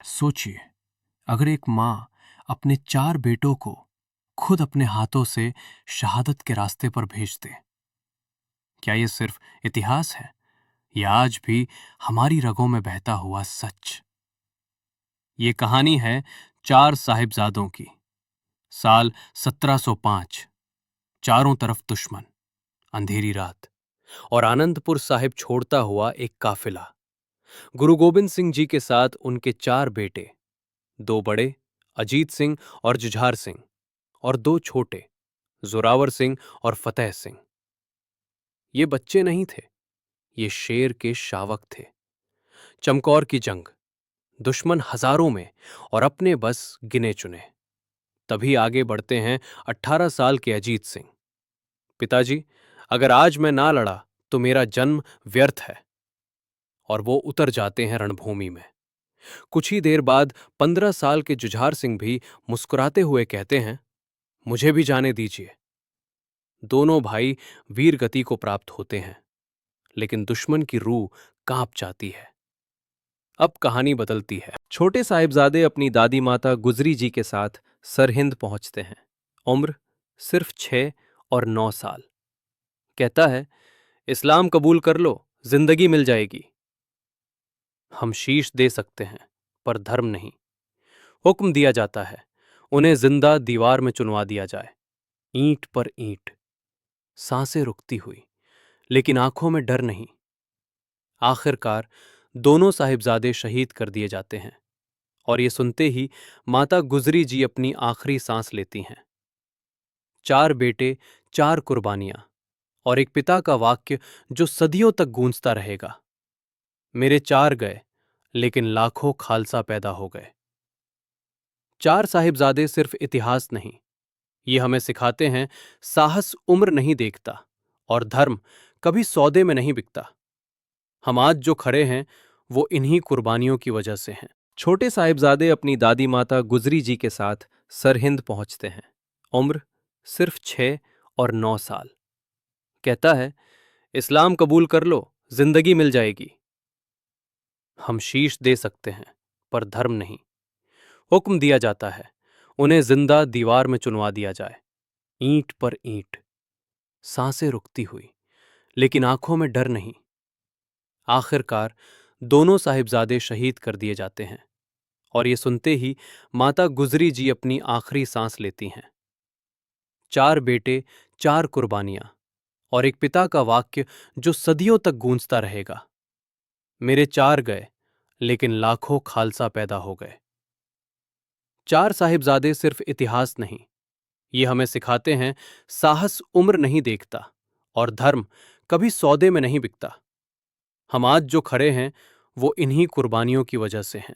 सोचिए, अगर एक माँ अपने 4 बेटों को खुद अपने हाथों से शहादत के रास्ते पर भेज दे, क्या ये सिर्फ इतिहास है या आज भी हमारी रगों में बहता हुआ सच? ये कहानी है 4 साहिबजादों की। साल 1705। चारों तरफ दुश्मन, अंधेरी रात और आनंदपुर साहिब छोड़ता हुआ एक काफिला। गुरु गोबिंद सिंह जी के साथ उनके 4 बेटे, 2 बड़े अजीत सिंह और जुझार सिंह और 2 छोटे जोरावर सिंह और फतेह सिंह। ये बच्चे नहीं थे, ये शेर के शावक थे। चमकौर की जंग, दुश्मन हजारों में और अपने बस गिने चुने। तभी आगे बढ़ते हैं 18 साल के अजीत सिंह। पिताजी, अगर आज मैं ना लड़ा तो मेरा जन्म व्यर्थ है। और वो उतर जाते हैं रणभूमि में। कुछ ही देर बाद 15 साल के जुझार सिंह भी मुस्कुराते हुए कहते हैं, मुझे भी जाने दीजिए। दोनों भाई वीर गति को प्राप्त होते हैं, लेकिन दुश्मन की रूह कांप जाती है। अब कहानी बदलती है। छोटे साहिबजादे अपनी दादी माता गुजरी जी के साथ सरहिंद पहुंचते हैं। उम्र सिर्फ 6 और 9 साल। कहता है, इस्लाम कबूल कर लो, जिंदगी मिल जाएगी। हम शीश दे सकते हैं, पर धर्म नहीं। हुक्म दिया जाता है, उन्हें जिंदा दीवार में चुनवा दिया जाए। ईंट पर ईंट, सांसें रुकती हुई, लेकिन आंखों में डर नहीं। आखिरकार दोनों साहिबजादे शहीद कर दिए जाते हैं और ये सुनते ही माता गुजरी जी अपनी आखिरी सांस लेती हैं। 4 बेटे, 4 कुर्बानियां और एक पिता का वाक्य जो सदियों तक गूंजता रहेगा। मेरे 4 गए, लेकिन लाखों खालसा पैदा हो गए। 4 साहिबजादे सिर्फ इतिहास नहीं, ये हमें सिखाते हैं, साहस उम्र नहीं देखता और धर्म कभी सौदे में नहीं बिकता। हम आज जो खड़े हैं, वो इन्हीं कुर्बानियों की वजह से हैं। छोटे साहिबजादे अपनी दादी माता गुजरी जी के साथ सरहिंद पहुंचते हैं। उम्र सिर्फ 6 और 9 साल। कहता है, इस्लाम कबूल कर लो, जिंदगी मिल जाएगी। हम शीश दे सकते हैं, पर धर्म नहीं। हुक्म दिया जाता है, उन्हें जिंदा दीवार में चुनवा दिया जाए। ईंट पर ईंट, सांसें रुकती हुई, लेकिन आंखों में डर नहीं। आखिरकार दोनों साहिबजादे शहीद कर दिए जाते हैं और ये सुनते ही माता गुजरी जी अपनी आखिरी सांस लेती हैं। 4 बेटे, 4 कुर्बानियां और एक पिता का वाक्य जो सदियों तक गूंजता रहेगा। मेरे 4 गए, लेकिन लाखों खालसा पैदा हो गए। 4 साहिबजादे सिर्फ इतिहास नहीं, ये हमें सिखाते हैं, साहस उम्र नहीं देखता और धर्म कभी सौदे में नहीं बिकता। हम आज जो खड़े हैं, वो इन्हीं कुर्बानियों की वजह से हैं।